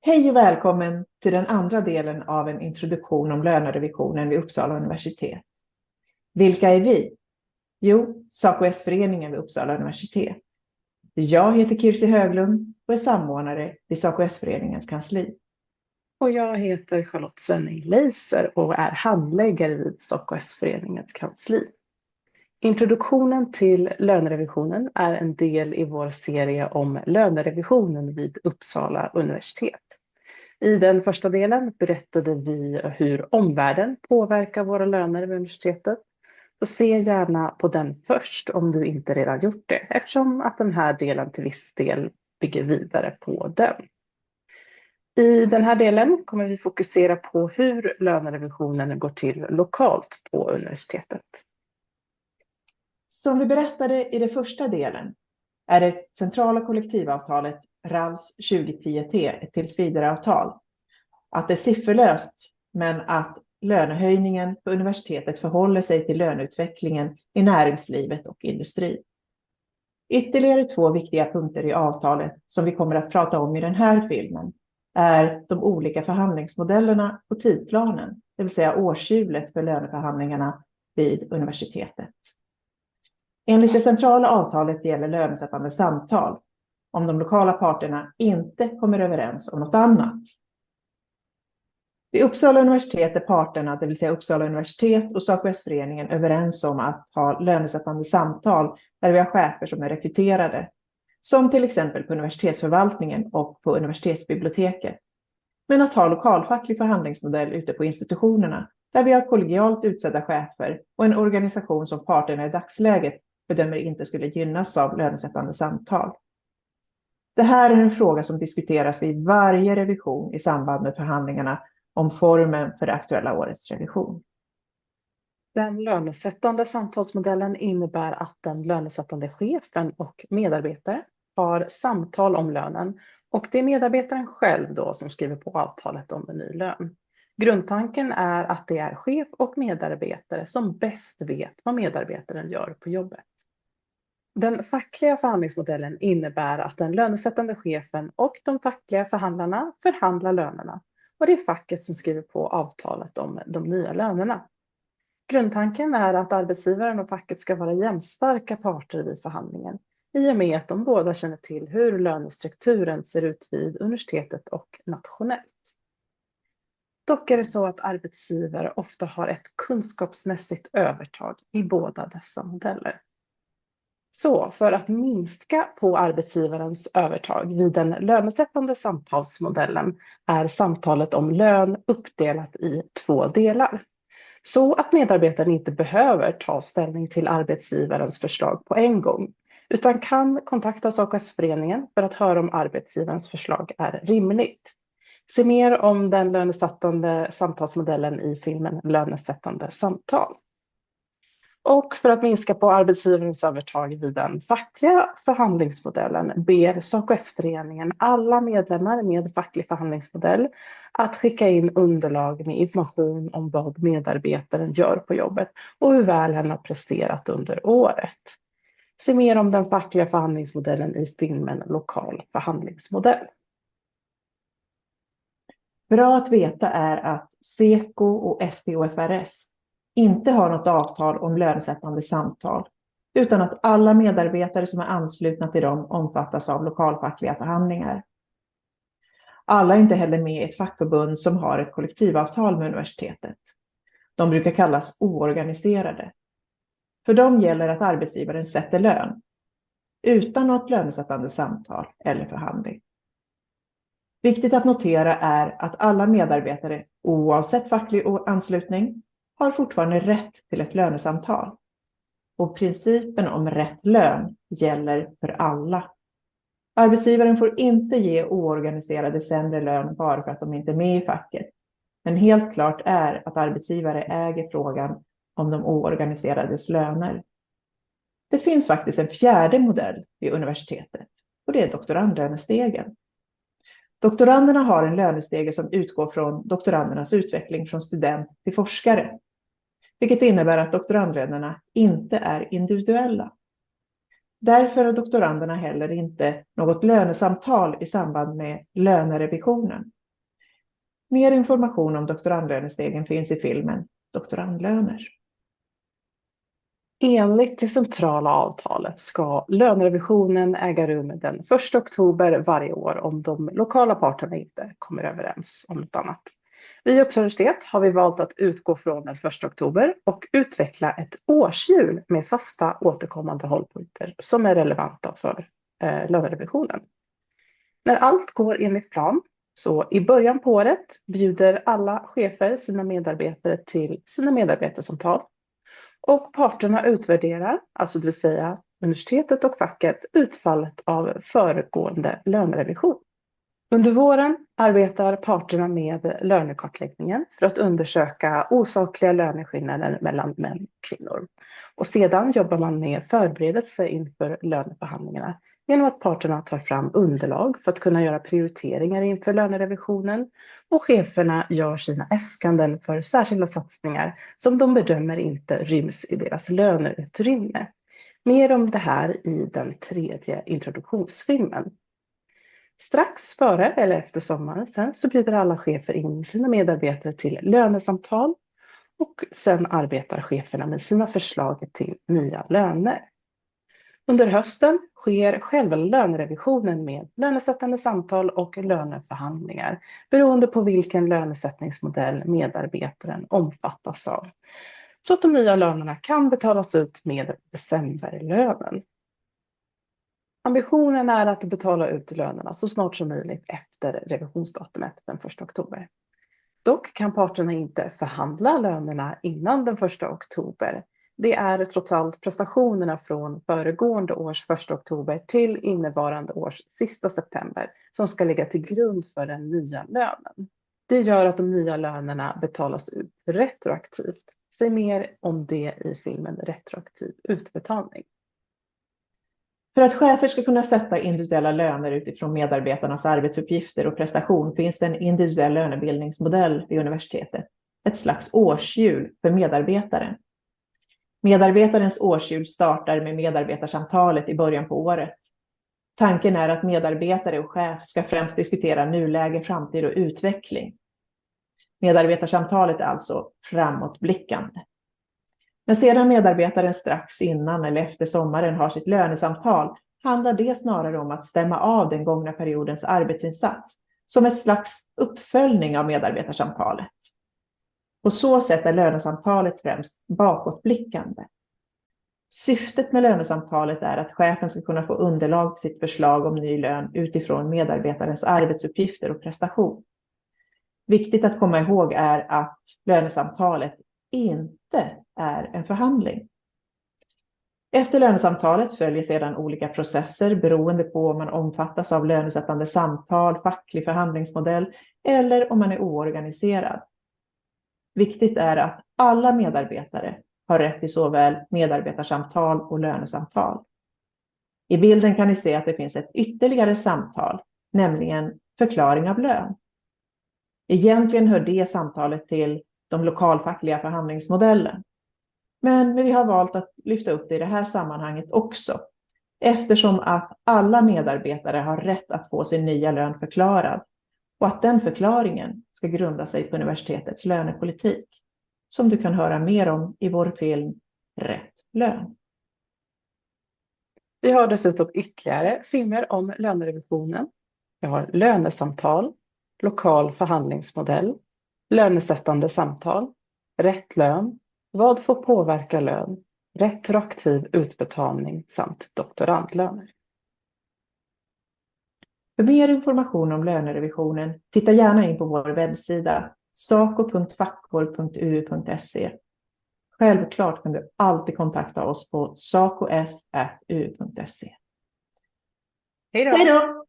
Hej och välkommen till den andra delen av en introduktion om lönerevisionen vid Uppsala universitet. Vilka är vi? Jo, SACO-S-föreningen vid Uppsala universitet. Jag heter Kirsi Höglund och är samordnare vid SACO-S-föreningens kansli. Och jag heter Charlotte Svenning-Leiser och är handläggare vid SACO-S-föreningens kansli. Introduktionen till lönerevisionen är en del i vår serie om lönerevisionen vid Uppsala universitet. I den första delen berättade vi hur omvärlden påverkar våra löner vid universitetet. Så se gärna på den först om du inte redan gjort det, eftersom att den här delen till viss del bygger vidare på den. I den här delen kommer vi fokusera på hur lönerevisionen går till lokalt på universitetet. Som vi berättade i den första delen är det centrala kollektivavtalet RALS 2010T ett tillsvidareavtal. Att det är sifferlöst, men att lönehöjningen på universitetet förhåller sig till löneutvecklingen i näringslivet och industrin. Ytterligare två viktiga punkter i avtalet som vi kommer att prata om i den här filmen är de olika förhandlingsmodellerna och tidplanen, det vill säga årshjulet för löneförhandlingarna vid universitetet. Enligt det centrala avtalet gäller lönesättande samtal om de lokala parterna inte kommer överens om något annat. Vid Uppsala universitet är parterna, det vill säga Uppsala universitet och SACO-S-föreningen, överens om att ha lönesättande samtal där vi har chefer som är rekryterade, som till exempel på universitetsförvaltningen och på universitetsbiblioteket. Men att ha lokalfacklig förhandlingsmodell ute på institutionerna där vi har kollegialt utsedda chefer och en organisation som parterna i dagsläget bedömer inte skulle gynnas av lönesättande samtal. Det här är en fråga som diskuteras vid varje revision i samband med förhandlingarna om formen för det aktuella årets revision. Den lönesättande samtalsmodellen innebär att den lönesättande chefen och medarbetare har samtal om lönen och det är medarbetaren själv då som skriver på avtalet om en ny lön. Grundtanken är att det är chef och medarbetare som bäst vet vad medarbetaren gör på jobbet. Den fackliga förhandlingsmodellen innebär att den lönesättande chefen och de fackliga förhandlarna förhandlar lönerna och det är facket som skriver på avtalet om de nya lönerna. Grundtanken är att arbetsgivaren och facket ska vara jämnstarka parter vid förhandlingen i och med att de båda känner till hur lönestrukturen ser ut vid universitetet och nationellt. Dock är det så att arbetsgivare ofta har ett kunskapsmässigt övertag i båda dessa modeller. Så för att minska på arbetsgivarens övertag vid den lönesättande samtalsmodellen är samtalet om lön uppdelat i två delar. Så att medarbetaren inte behöver ta ställning till arbetsgivarens förslag på en gång, utan kan kontakta SACO-S-föreningen för att höra om arbetsgivarens förslag är rimligt. Se mer om den lönesättande samtalsmodellen i filmen Lönesättande samtal. Och för att minska på arbetsgivarens övertag vid den fackliga förhandlingsmodellen ber SACO-S-föreningen alla medlemmar med facklig förhandlingsmodell att skicka in underlag med information om vad medarbetaren gör på jobbet och hur väl han har presterat under året. Se mer om den fackliga förhandlingsmodellen i filmen Lokal förhandlingsmodell. Bra att veta är att SECO och STOFRS inte har något avtal om lönesättande samtal, utan att alla medarbetare som är anslutna till dem omfattas av lokalfackliga förhandlingar. Alla är inte heller med i ett fackförbund som har ett kollektivavtal med universitetet. De brukar kallas oorganiserade. För dem gäller att arbetsgivaren sätter lön, utan något lönesättande samtal eller förhandling. Viktigt att notera är att alla medarbetare, oavsett facklig anslutning, har fortfarande rätt till ett lönesamtal. Och principen om rätt lön gäller för alla. Arbetsgivaren får inte ge oorganiserade sämre lön bara för att de inte är med i facket. Men helt klart är att arbetsgivare äger frågan om de oorganiserades löner. Det finns faktiskt en fjärde modell vid universitetet och det är doktorandlönestegen. Doktoranderna har en lönestege som utgår från doktorandernas utveckling från student till forskare. Vilket innebär att doktorandlönerna inte är individuella. Därför har doktoranderna heller inte något lönesamtal i samband med lönerevisionen. Mer information om doktorandlönestegen finns i filmen Doktorandlöner. Enligt det centrala avtalet ska lönerevisionen äga rum den 1 oktober varje år om de lokala parterna inte kommer överens om något annat. Vid Uppsala universitet har vi valt att utgå från den 1 oktober och utveckla ett årshjul med fasta återkommande hållpunkter som är relevanta för lönerevisionen. När allt går enligt plan, så i början på året bjuder alla chefer sina medarbetare till sina medarbetarsamtal. Och parterna utvärderar, alltså det vill säga universitetet och facket, utfallet av föregående lönerevision. Under våren arbetar parterna med lönekartläggningen för att undersöka osakliga löneskillnader mellan män och kvinnor. Och sedan jobbar man med förberedelse inför löneförhandlingarna genom att parterna tar fram underlag för att kunna göra prioriteringar inför lönerevisionen, och cheferna gör sina äskanden för särskilda satsningar som de bedömer inte ryms i deras löneutrymme. Mer om det här i den 3:e introduktionsfilmen. Strax före eller efter sommaren sen så bjuder alla chefer in sina medarbetare till lönesamtal, och sen arbetar cheferna med sina förslag till nya löner. Under hösten sker själva lönerevisionen med lönesättande samtal och löneförhandlingar beroende på vilken lönesättningsmodell medarbetaren omfattas av, så att de nya lönerna kan betalas ut med decemberlönen. Ambitionen är att betala ut lönerna så snart som möjligt efter revisionsdatumet den 1 oktober. Dock kan parterna inte förhandla lönerna innan den 1 oktober. Det är trots allt prestationerna från föregående års 1 oktober till innevarande års sista september som ska ligga till grund för den nya lönen. Det gör att de nya lönerna betalas ut retroaktivt. Säg mer om det i filmen Retroaktiv utbetalning. För att chefer ska kunna sätta individuella löner utifrån medarbetarnas arbetsuppgifter och prestation finns det en individuell lönebildningsmodell vid universitetet, ett slags årshjul för medarbetaren. Medarbetarens årshjul startar med medarbetarsamtalet i början på året. Tanken är att medarbetare och chef ska främst diskutera nuläge, framtid och utveckling. Medarbetarsamtalet är alltså framåtblickande. Men sedan medarbetaren strax innan eller efter sommaren har sitt lönesamtal handlar det snarare om att stämma av den gångna periodens arbetsinsats som ett slags uppföljning av medarbetarsamtalet. På så sätt är lönesamtalet främst bakåtblickande. Syftet med lönesamtalet är att chefen ska kunna få underlag till sitt förslag om ny lön utifrån medarbetarens arbetsuppgifter och prestation. Viktigt att komma ihåg är att lönesamtalet inte är en förhandling. Efter lönesamtalet följer sedan olika processer beroende på om man omfattas av lönesättande samtal, facklig förhandlingsmodell eller om man är oorganiserad. Viktigt är att alla medarbetare har rätt till såväl medarbetarsamtal och lönesamtal. I bilden kan ni se att det finns ett ytterligare samtal, nämligen förklaring av lön. Egentligen hör det samtalet till de lokalfackliga förhandlingsmodellen. Men vi har valt att lyfta upp det i det här sammanhanget också, eftersom att alla medarbetare har rätt att få sin nya lön förklarad och att den förklaringen ska grunda sig på universitetets lönepolitik, som du kan höra mer om i vår film Rätt lön. Vi har dessutom ytterligare filmer om lönerevisionen. Vi har lönesamtal, lokal förhandlingsmodell, lönesättande samtal, rätt lön, vad får påverka lön, retroaktiv utbetalning samt doktorandlöner. För mer information om lönerevisionen, titta gärna in på vår webbsida saco.fackvård.uu.se. Självklart kan du alltid kontakta oss på sacos@uu.se. Hej då! Hej då!